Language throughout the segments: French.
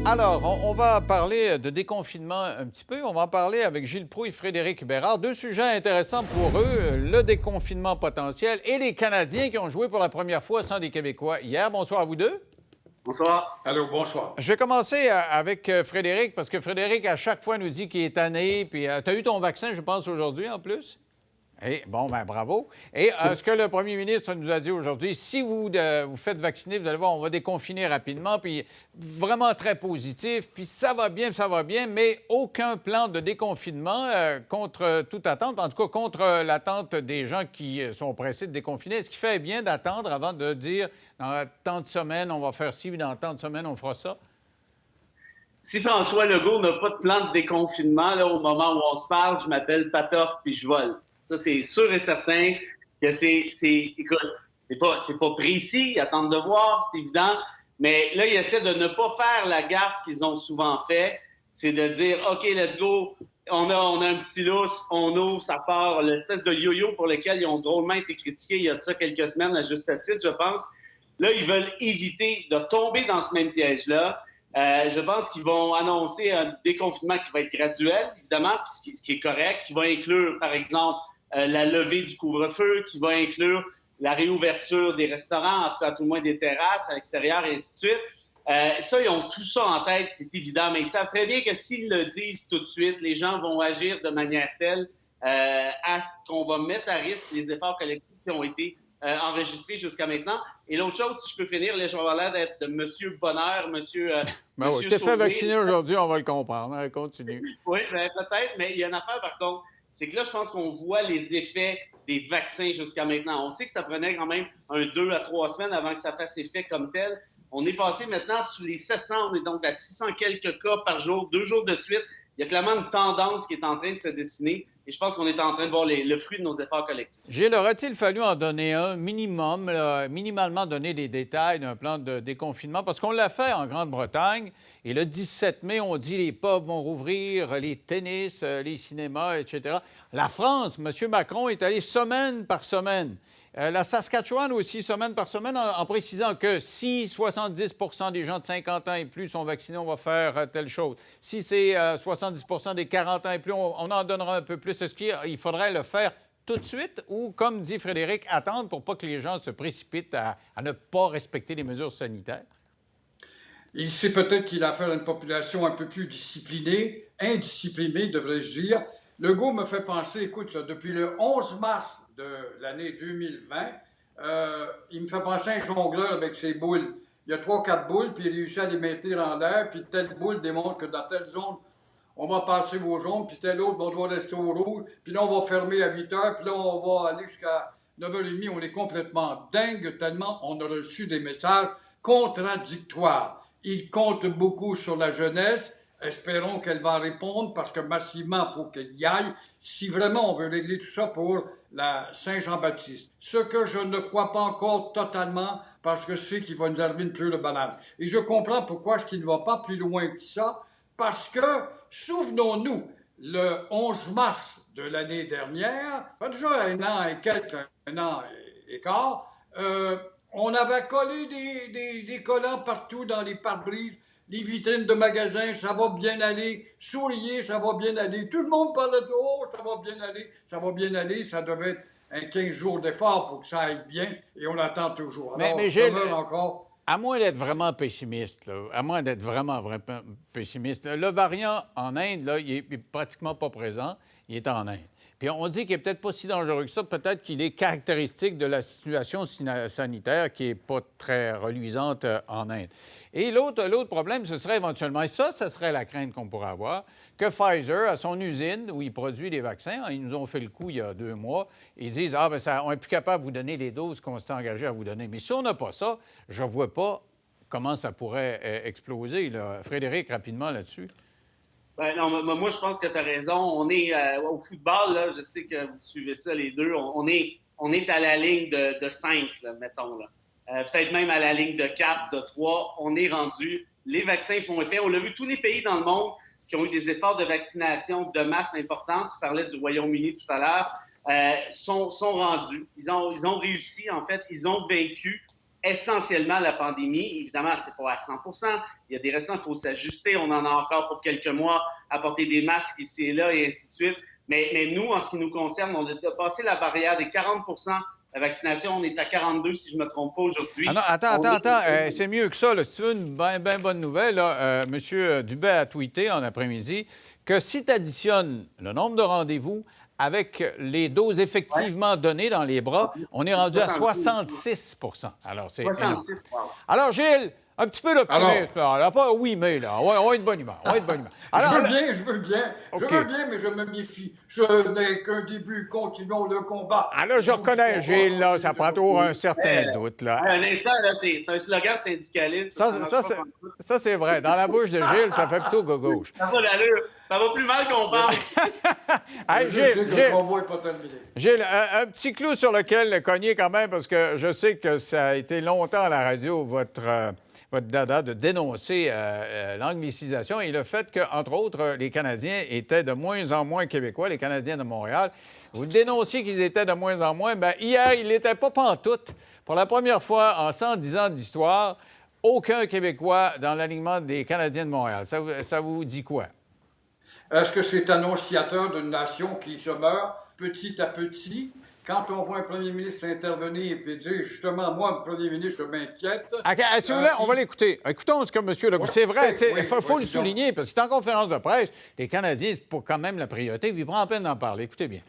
Alors, on va parler de déconfinement un petit peu. On va en parler avec Gilles Proulx et Frédéric Bérard. Deux sujets intéressants pour eux, le déconfinement potentiel et les Canadiens qui ont joué pour la première fois sans des Québécois hier. Bonsoir à vous deux. Bonsoir. Allô, bonsoir. Je vais commencer avec Frédéric, parce que Frédéric, à chaque fois, nous dit qu'il est tanné. Puis, tu as eu ton vaccin, je pense, aujourd'hui, en plus? Eh, bon, ben bravo. Et ce que le premier ministre nous a dit aujourd'hui, si vous vous faites vacciner, vous allez voir, on va déconfiner rapidement, puis vraiment très positif, puis ça va bien, mais aucun plan de déconfinement contre toute attente, en tout cas contre l'attente des gens qui sont pressés de déconfiner. Est-ce qu'il fait bien d'attendre avant de dire, dans tant de semaines, on va faire ci, puis dans tant de semaines, on fera ça? Si François Legault n'a pas de plan de déconfinement, là, au moment où on se parle, je m'appelle Patoff puis je vole. Ça, c'est sûr et certain que écoute, c'est pas précis, attendre de voir, c'est évident, mais là, ils essaient de ne pas faire la gaffe qu'ils ont souvent fait, c'est de dire, OK, let's go, on a un petit lousse, on ouvre, ça part, l'espèce de yo-yo pour lequel ils ont drôlement été critiqués il y a de ça quelques semaines, à juste titre, je pense. Là, ils veulent éviter de tomber dans ce même piège-là. Je pense qu'ils vont annoncer un déconfinement qui va être graduel, évidemment, ce qui est correct, qui va inclure, par exemple, la levée du couvre-feu, qui va inclure la réouverture des restaurants, en tout cas, à tout le moins des terrasses à l'extérieur, et ainsi de suite. Ça, ils ont tout ça en tête, c'est évident, mais ils savent très bien que s'ils le disent tout de suite, les gens vont agir de manière telle à ce qu'on va mettre à risque les efforts collectifs qui ont été enregistrés jusqu'à maintenant. Et l'autre chose, si je peux finir, là, je vais avoir l'air d'être de Monsieur Bonheur, Monsieur Ben oui, t'es fait vacciner aujourd'hui, on va le comprendre. Hein, continue. Oui, ben, peut-être, mais il y a une affaire par contre, c'est que là, je pense qu'on voit les effets des vaccins jusqu'à maintenant. On sait que ça prenait quand même 2 à 3 semaines avant que ça fasse effet comme tel. On est passé maintenant sous les 700, on est donc à 600 quelques cas par jour, 2 jours de suite. Il y a clairement une tendance qui est en train de se dessiner et je pense qu'on est en train de voir le fruit de nos efforts collectifs. Gilles, aurait-il fallu en donner un minimum, minimalement donner des détails d'un plan de déconfinement? Parce qu'on l'a fait en Grande-Bretagne et le 17 mai, on dit les pubs vont rouvrir, les tennis, les cinémas, etc. La France, M. Macron est allé semaine par semaine. La Saskatchewan aussi, semaine par semaine, en précisant que si 70 des gens de 50 ans et plus sont vaccinés, on va faire telle chose. Si c'est 70 des 40 ans et plus, on en donnera un peu plus. Est-ce qu'il faudrait le faire tout de suite ou, comme dit Frédéric, attendre pour pas que les gens se précipitent à ne pas respecter les mesures sanitaires? Il sait peut-être qu'il a affaire à une population un peu plus disciplinée, indisciplinée, devrais-je dire. Legault me fait penser, écoute, là, depuis le 11 mars de l'année 2020, il me fait penser à un jongleur avec ses boules. Il y a 3-4 boules, puis il réussit à les maintenir en l'air, puis telle boule démontre que dans telle zone, on va passer au jaune, puis telle autre, on doit rester au rouge, puis là, on va fermer à 8 heures, puis là, on va aller jusqu'à 9h30. On est complètement dingue tellement on a reçu des messages contradictoires. Il compte beaucoup sur la jeunesse. Espérons qu'elle va répondre parce que massivement, il faut qu'elle y aille si vraiment on veut régler tout ça pour la Saint-Jean-Baptiste. Ce que je ne crois pas encore totalement parce que c'est qu'il va nous arriver une pleure de banane. Et je comprends pourquoi est-ce qu'il ne va pas plus loin que ça parce que, souvenons-nous, le 11 mars de l'année dernière, déjà un an et quelques, un an et quart, on avait collé des collants partout dans les pare-brises, les vitrines de magasins, ça va bien aller, souriez, ça va bien aller. Tout le monde parlait de oh, ça va bien aller, ça va bien aller. Ça devait être un 15 jours d'effort pour que ça aille bien et on attend toujours. Alors, Mais Gilles, encore. à moins d'être vraiment pessimiste, là, à moins d'être vraiment pessimiste, le variant en Inde, là, il est pratiquement pas présent, il est en Inde. Puis on dit qu'il n'est peut-être pas si dangereux que ça, peut-être qu'il est caractéristique de la situation sanitaire qui n'est pas très reluisante en Inde. Et l'autre problème, ce serait éventuellement, et ça serait la crainte qu'on pourrait avoir, que Pfizer, à son usine où il produit les vaccins, ils nous ont fait le coup il y a 2 mois, ils disent « Ah, bien, on n'est plus capable de vous donner les doses qu'on s'est engagé à vous donner. » Mais si on n'a pas ça, je ne vois pas comment ça pourrait exploser. Là. Frédéric, rapidement là-dessus. Ben non, moi, je pense que tu as raison. On est au football, là, je sais que vous suivez ça les deux. On est à la ligne de 5, là, mettons. Là. Peut-être même à la ligne de 4, de 3. On est rendu. Les vaccins font effet. On l'a vu, tous les pays dans le monde qui ont eu des efforts de vaccination de masse importants, tu parlais du Royaume-Uni tout à l'heure, sont rendus. Ils ont réussi, en fait, ils ont vaincu essentiellement la pandémie. Évidemment, c'est pas à 100%. Il y a des restants, il faut s'ajuster. On en a encore pour quelques mois à porter des masques ici et là et ainsi de suite. Mais nous, en ce qui nous concerne, on a dépassé la barrière des 40%. La vaccination, on est à 42, si je ne me trompe pas, aujourd'hui. Ah non, attends. C'est mieux que ça. Là. Si tu veux une bien bonne nouvelle, là, M. Dubé a tweeté en après-midi que si tu additionnes le nombre de rendez-vous avec les doses effectivement données dans les bras, on est rendu à 66 Alors, c'est 66 Alors, Gilles, un petit peu d'optimisme. Là. Pas oui, mais là. On va être de bonne humeur. Alors, je veux bien. Okay. Je veux bien, mais je me méfie. Je n'ai qu'un début. Continuons le combat. Alors, je reconnais, Gilles, là, ça prend toujours un certain doute, là. Un instant, là, c'est un slogan syndicaliste. Ça, c'est vrai. Dans la bouche de Gilles, ça fait plutôt gauche. Ça va d'allure. Ça va plus mal qu'on pense. Hey, Gilles, un petit clou sur lequel cogner quand même, parce que je sais que ça a été longtemps à la radio, votre dada, de dénoncer l'anglicisation et le fait qu'entre autres, les Canadiens étaient de moins en moins québécois, les Canadiens de Montréal. Vous dénonciez qu'ils étaient de moins en moins. Bien, hier, ils n'étaient pas pantoute. Pour la première fois en 110 ans d'histoire, aucun Québécois dans l'alignement des Canadiens de Montréal. Ça vous dit quoi? Est-ce que c'est annonciateur d'une nation qui se meurt petit à petit? Quand on voit un premier ministre intervenir et dire, justement, moi, le premier ministre, je m'inquiète. Si vous voulez, on va l'écouter. Écoutons ce que M. Legault... C'est vrai, il faut le souligner, parce que c'est en conférence de presse, les Canadiens, c'est pour quand même la priorité, puis il prend la peine d'en parler. Écoutez bien.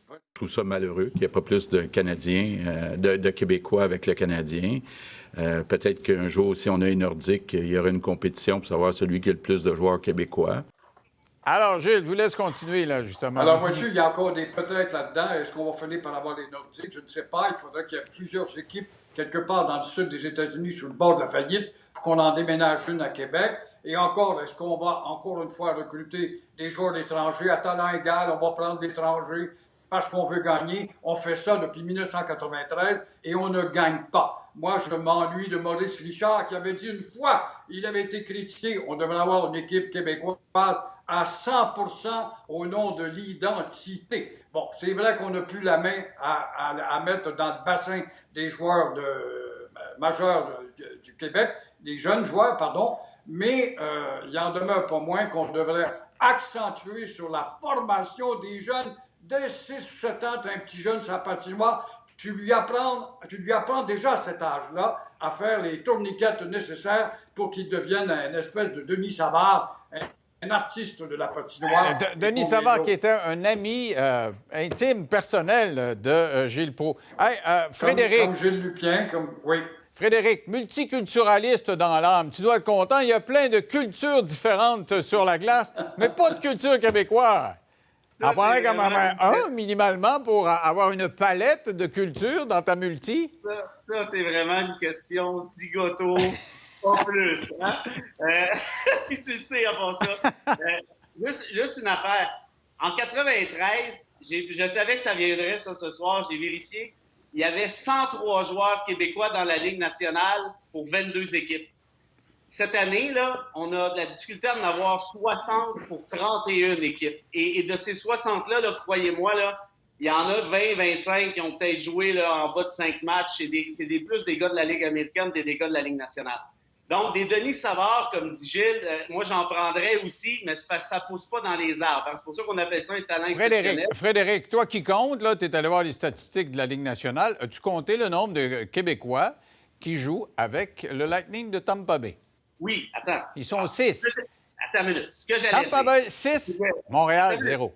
Je trouve ça malheureux qu'il n'y ait pas plus de Canadiens, de Québécois avec le Canadien. Peut-être qu'un jour, si on a une Nordique, il y aura une compétition pour savoir celui qui a le plus de joueurs québécois. Alors, Gilles, je vous laisse continuer, là, justement. Alors, monsieur, il y a encore des peut-être là-dedans. Est-ce qu'on va finir par avoir les Nordiques? Je ne sais pas. Il faudrait qu'il y ait plusieurs équipes quelque part dans le sud des États-Unis sur le bord de la faillite pour qu'on en déménage une à Québec. Et encore, est-ce qu'on va encore une fois recruter des joueurs d'étrangers à talent égal? On va prendre l'étranger parce qu'on veut gagner. On fait ça depuis 1993 et on ne gagne pas. Moi, je m'ennuie de Maurice Richard qui avait dit une fois, il avait été critiqué, on devrait avoir une équipe québécoise à 100% au nom de l'identité. Bon, c'est vrai qu'on n'a plus la main à mettre dans le bassin des joueurs majeurs du Québec, des jeunes joueurs, pardon, mais il en demeure pas moins qu'on devrait accentuer sur la formation des jeunes. Dès 6-7 ans, tu as un petit jeune sur la patinoire, tu lui apprends déjà à cet âge-là à faire les tourniquettes nécessaires pour qu'il devienne une espèce de Denis Savard, un artiste de la patinoire. Denis Savard, qui était un ami intime, personnel de Gilles Proulx. Hey, Frédéric. Comme Gilles Lupien, oui. Frédéric, multiculturaliste dans l'âme. Tu dois être content. Il y a plein de cultures différentes sur la glace, mais pas de culture québécoise. Ça prendrait quand même minimalement, pour avoir une palette de culture dans ta multi. Ça c'est vraiment une question zigoto, pas plus. Hein? Puis tu le sais avant ça. Juste une affaire. En 93, je savais que ça viendrait ça ce soir, j'ai vérifié. Il y avait 103 joueurs québécois dans la Ligue nationale pour 22 équipes. Cette année, là, on a de la difficulté à en avoir 60 pour 31 équipes. Et de ces 60-là, là, croyez-moi, là, il y en a 20-25 qui ont peut-être joué là, en bas de 5 matchs. C'est plus des gars de la Ligue américaine que des gars de la Ligue nationale. Donc, des Denis Savard, comme dit Gilles, moi, j'en prendrais aussi, mais ça ne pousse pas dans les arbres. C'est pour ça qu'on appelle ça un talent exceptionnel. Frédéric, toi qui comptes, tu es allé voir les statistiques de la Ligue nationale. As-tu compté le nombre de Québécois qui jouent avec le Lightning de Tampa Bay? Oui, attends. Ils sont 6. Attends une minute. Ce que j'allais Tampa Bay, 6. Montréal, 0.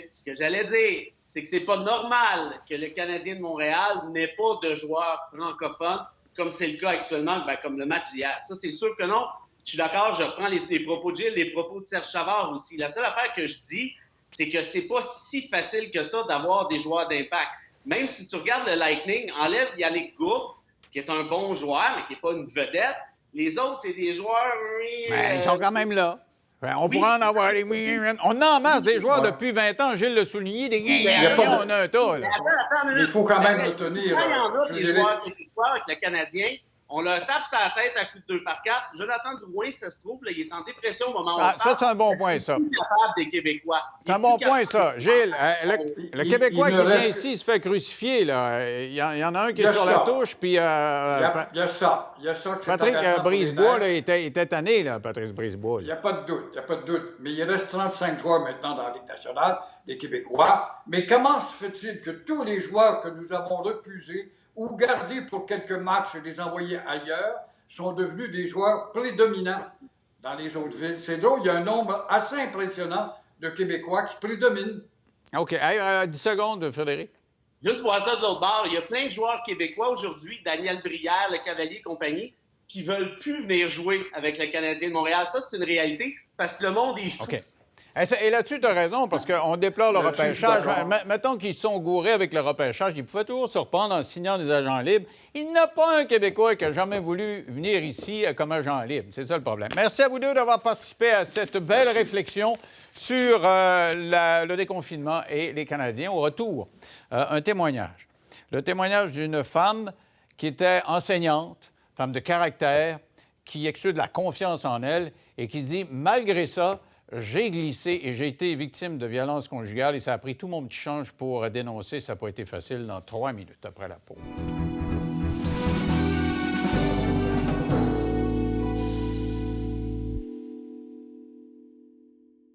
Ce que j'allais dire, c'est que c'est pas normal que le Canadien de Montréal n'ait pas de joueurs francophones, comme c'est le cas actuellement, comme le match d'hier. Ça, c'est sûr que non. Je suis d'accord, je reprends les propos de Gilles, les propos de Serge Savard aussi. La seule affaire que je dis, c'est que c'est pas si facile que ça d'avoir des joueurs d'impact. Même si tu regardes le Lightning, enlève Yannick Gourde, qui est un bon joueur, mais qui n'est pas une vedette. Les autres, c'est des joueurs... Mais ils sont quand même là. On pourrait en avoir des... On en masse des joueurs depuis 20 ans, Gilles l'a souligné, on a un tas. Là. Attends, il faut quand même retenir... Quand il y en a des joueurs québécois avec le Canadien, On leur tape sa tête à coups de 2 par 4. Jonathan Drouin, ça se trouve, là, il est en dépression au moment où on se parle. Ça, c'est un bon point, ça. Il est plus capable des Québécois. C'est un bon point, ça. Gilles, le Québécois qui vient ici, il se fait crucifier, là. Il y en a un qui est sur la touche, puis... Il y a ça. Il y a ça que Patrick Brisebois, là, était tanné, là, Patrice Brisebois. Il n'y a pas de doute. Mais il reste 35 joueurs maintenant dans la Ligue nationale, des Québécois. Mais comment se fait-il que tous les joueurs que nous avons refusés ou gardés pour quelques matchs et les envoyés ailleurs sont devenus des joueurs prédominants dans les autres villes? C'est drôle, il y a un nombre assez impressionnant de Québécois qui prédominent. OK. Hey, 10 secondes, Frédéric. Juste voir ça de l'autre bord. Il y a plein de joueurs québécois aujourd'hui, Daniel Brière, le Cavalier et compagnie, qui ne veulent plus venir jouer avec le Canadien de Montréal. Ça, c'est une réalité parce que le monde est fou. OK. Et là-dessus, tu as raison, parce qu'on déplore le repêchage. Mettons qu'ils sont gourés avec le repêchage. Ils pouvaient toujours se reprendre en signant des agents libres. Il n'y a pas un Québécois qui a jamais voulu venir ici comme agent libre. C'est ça le problème. Merci à vous deux d'avoir participé à cette belle réflexion sur le déconfinement et les Canadiens. Au retour, un témoignage. Le témoignage d'une femme qui était enseignante, femme de caractère, qui exude la confiance en elle et qui dit, malgré ça, j'ai glissé et j'ai été victime de violences conjugales et ça a pris tout mon petit change pour dénoncer. Ça n'a pas été facile dans 3 minutes après la pause.